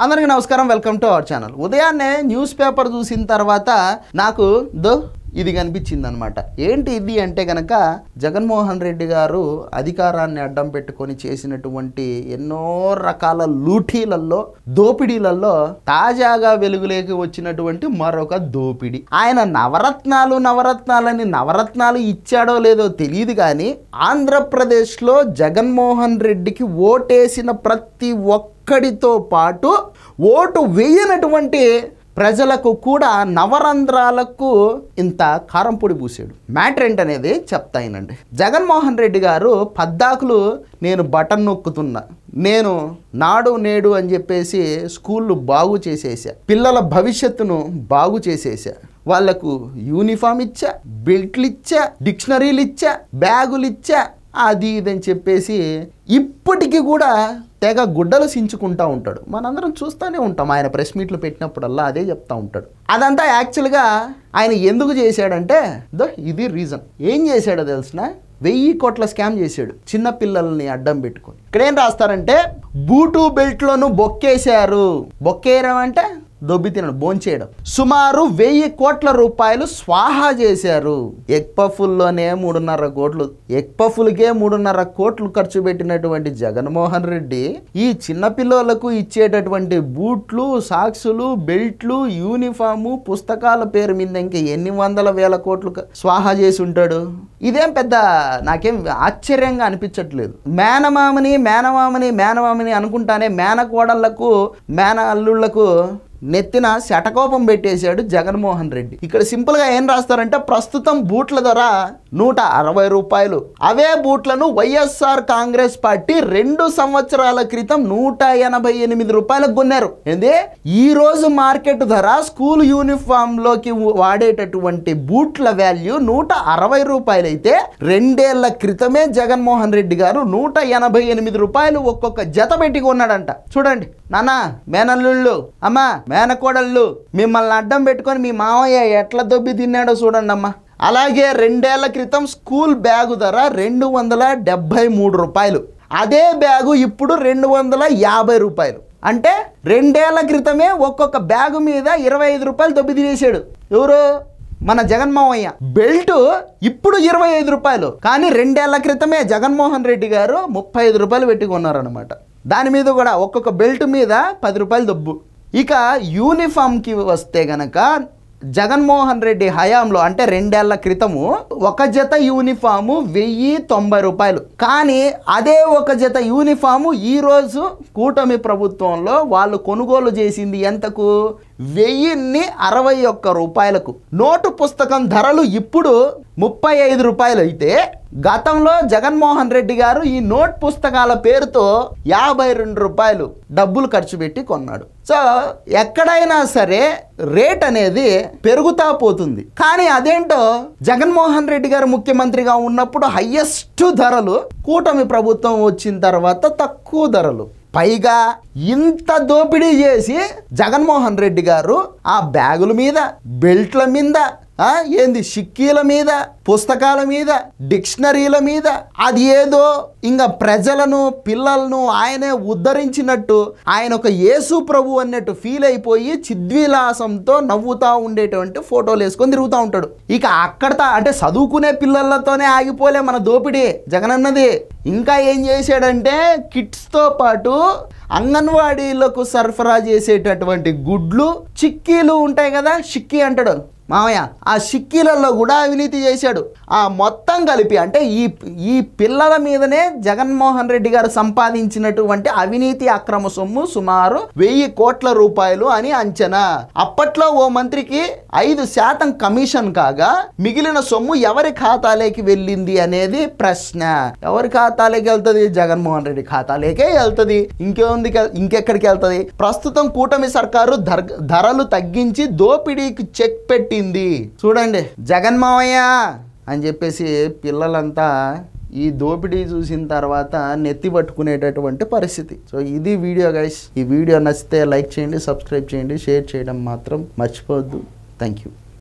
అందరికీ నమస్కారం, welcome to our channel. ఉదయాన్నే న్యూస్ పేపర్ చూసిన తర్వాత నాకు ఇది కనిపించింది అనమాట. ఏంటి ఇది అంటే కనుక జగన్మోహన్ రెడ్డి గారు అధికారాన్ని అడ్డం పెట్టుకొని చేసినటువంటి ఎన్నో రకాల లూటీలలో దోపిడీలలో తాజాగా వెలుగులోకి వచ్చినటువంటి మరొక దోపిడీ. ఆయన నవరత్నాలు ఇచ్చాడో లేదో తెలియదు కానీ ఆంధ్రప్రదేశ్లో జగన్మోహన్ రెడ్డికి ఓటేసిన ప్రతి ఒక్కడితో పాటు ఓటు వేయనటువంటి ప్రజలకు కూడా నవరంధ్రాలకు ఇంత కారంపొడి పూసాడు. మ్యాటర్ ఏంటనేది చెప్తాయినండి. జగన్మోహన్ రెడ్డి గారు పద్దాకులు నేను బటన్ నొక్కుతున్నా, నేను నాడు నేడు అని చెప్పేసి స్కూళ్ళు బాగు చేసేసా, పిల్లల భవిష్యత్తును బాగు చేసేసా, వాళ్లకు యూనిఫామ్ ఇచ్చా, బెల్ట్లు ఇచ్చా, డిక్షనరీలు ఇచ్చా, బ్యాగులు ఇచ్చా, అది ఇదని చెప్పేసి ఇప్పటికీ కూడా తెగ గుడ్డలు సించుకుంటూ ఉంటాడు. మనందరం చూస్తూనే ఉంటాం. ఆయన ప్రెస్ మీట్లు పెట్టినప్పుడల్లా అదే చెప్తూ ఉంటాడు. అదంతా యాక్చువల్గా ఆయన ఎందుకు చేశాడంటే ఇది రీజన్. ఏం చేశాడో తెలిసిన 1000 కోట్ల స్కామ్ చేశాడు చిన్న పిల్లల్ని అడ్డం పెట్టుకొని. ఇక్కడ ఏం రాస్తారంటే బూటు బెల్ట్లను బొక్కేశారు. బొక్కేయడం అంటే దొబ్బి తినడం, భోంచేయడం. సుమారు 1000 కోట్ల రూపాయలు స్వాహా చేశారు. ఎగ్ పఫుల్లోనే 3.5 కోట్లు, ఎగ్ పఫులకే 3.5 కోట్లు ఖర్చు పెట్టినటువంటి జగన్మోహన్ రెడ్డి ఈ చిన్నపిల్లలకు ఇచ్చేటటువంటి బూట్లు, సాక్సులు, బెల్ట్లు, యూనిఫాము, పుస్తకాల పేరు మీద ఇంకా ఎన్ని వందల వేల కోట్లు స్వాహా చేసి ఉంటాడు. ఇదేం పెద్ద నాకేం ఆశ్చర్యంగా అనిపించట్లేదు. మేనమామని అనుకుంటానే మేనకోడళ్లకు మేన అల్లుళ్లకు నెత్తిన శటకోపం పెట్టేశాడు జగన్మోహన్ రెడ్డి. ఇక్కడ సింపుల్గా ఏం రాస్తారంటే ప్రస్తుతం బూట్ల ధర 160 రూపాయలు. అవే బూట్లను వైఎస్ఆర్ కాంగ్రెస్ పార్టీ 2 సంవత్సరాల క్రితం 188 రూపాయలకు కొన్నారు. ఏంది ఈ రోజు మార్కెట్ ధర స్కూల్ యూనిఫామ్ లోకి వాడేటటువంటి బూట్ల వాల్యూ 160 రూపాయలు అయితే 2 ఏళ్ల క్రితమే జగన్మోహన్ రెడ్డి గారు 188 రూపాయలు ఒక్కొక్క జత పెట్టి కొన్నాడంట. చూడండి నాన్న, మేనల్లుళ్ళు, అమ్మా మేనకోడళ్ళు, మిమ్మల్ని అడ్డం పెట్టుకొని మీ మావయ్య ఎట్లా దొబ్బి తిన్నాడో చూడండి అమ్మా. అలాగే 2 ఏళ్ల క్రితం స్కూల్ బ్యాగు ధర 273 రూపాయలు. అదే బ్యాగు ఇప్పుడు 250 రూపాయలు. అంటే 2 ఏళ్ల క్రితమే ఒక్కొక్క బ్యాగు మీద 25 రూపాయలు దొబ్బి తినేసాడు. ఎవరు? మన జగన్మోహయ్య. బెల్ట్ ఇప్పుడు 25 రూపాయలు, కానీ 2 ఏళ్ల క్రితమే జగన్మోహన్ రెడ్డి గారు 35 రూపాయలు పెట్టి కొన్నారనమాట. దాని మీద కూడా ఒక్కొక్క బెల్ట్ మీద 10 రూపాయలు దొబ్బు. ఇక యూనిఫామ్కి వస్తే గనక జగన్మోహన్ రెడ్డి హయాంలో అంటే 2 ఏళ్ల క్రితము ఒక జత యూనిఫాము 1090 రూపాయలు. కానీ అదే ఒక జత యూనిఫాము ఈరోజు కూటమి ప్రభుత్వంలో వాళ్ళు కొనుగోలు చేసింది ఎంతకు? 1061 రూపాయలకు. నోటు పుస్తకం ధరలు ఇప్పుడు 35 రూపాయలు అయితే గతంలో జగన్మోహన్ రెడ్డి గారు ఈ నోట్ పుస్తకాల పేరుతో 52 రూపాయలు డబ్బులు ఖర్చు పెట్టి కొన్నాడు. సో ఎక్కడైనా సరే రేట్ అనేది పెరుగుతా పోతుంది. కానీ అదేంటో జగన్మోహన్ రెడ్డి గారు ముఖ్యమంత్రిగా ఉన్నప్పుడు హైయెస్ట్ ధరలు, కూటమి ప్రభుత్వం వచ్చిన తర్వాత తక్కువ ధరలు. పైగా ఇంత దోపిడీ చేసి జగన్మోహన్ రెడ్డి గారు ఆ బ్యాగుల మీద, బెల్ట్ల మీద, ఏంది షిక్కీల మీద, పుస్తకాల మీద, డిక్షనరీల మీద, అది ఏదో ఇంకా ప్రజలను, పిల్లలను ఆయనే ఉద్ధరించినట్టు, ఆయన ఒక యేసు ప్రభు అన్నట్టు ఫీల్ అయిపోయి చిద్విలాసంతో నవ్వుతా ఉండేటువంటి ఫోటోలు వేసుకొని తిరుగుతూ ఉంటాడు. ఇక అక్కడ అంటే చదువుకునే పిల్లలతోనే ఆగిపోలే మన దోపిడీ జగనన్నది. ఇంకా ఏం చేశాడంటే కిట్స్తో పాటు అంగన్వాడీలకు సరఫరా చేసేటటువంటి గుడ్లు, చిక్కీలు ఉంటాయి కదా, షిక్కీ అంటాడు మామయ్య, ఆ షిక్కీలలో కూడా అవినీతి చేశాడు. ఆ మొత్తం కలిపి అంటే ఈ పిల్లల మీదనే జగన్మోహన్ రెడ్డి గారు సంపాదించినటువంటి అవినీతి అక్రమ సొమ్ము సుమారు 1000 కోట్ల రూపాయలు అని అంచనా. అప్పట్లో ఓ మంత్రికి 5% కమిషన్ కాగా మిగిలిన సొమ్ము ఎవరి ఖాతాలోకి వెళ్ళింది అనేది ప్రశ్న. ఎవరి ఖాతాలోకి వెళ్తుంది? జగన్మోహన్ రెడ్డి ఖాతాలోకే వెళ్తుంది. ఇంకెక్కడికి వెళ్తుంది? ప్రస్తుతం కూటమి సర్కారు ధరలు తగ్గించి దోపిడీకి చెక్ పెట్టి చూడండి. జగన్మోహయ్య అని చెప్పేసి పిల్లలంతా ఈ దోపిడీ చూసిన తర్వాత నెత్తి పట్టుకునేటటువంటి పరిస్థితి. సో ఇది వీడియో గైస్. ఈ వీడియో నచ్చితే లైక్ చేయండి, సబ్స్క్రైబ్ చేయండి, షేర్ చేయడం మాత్రం మర్చిపోవద్దు. Thank you.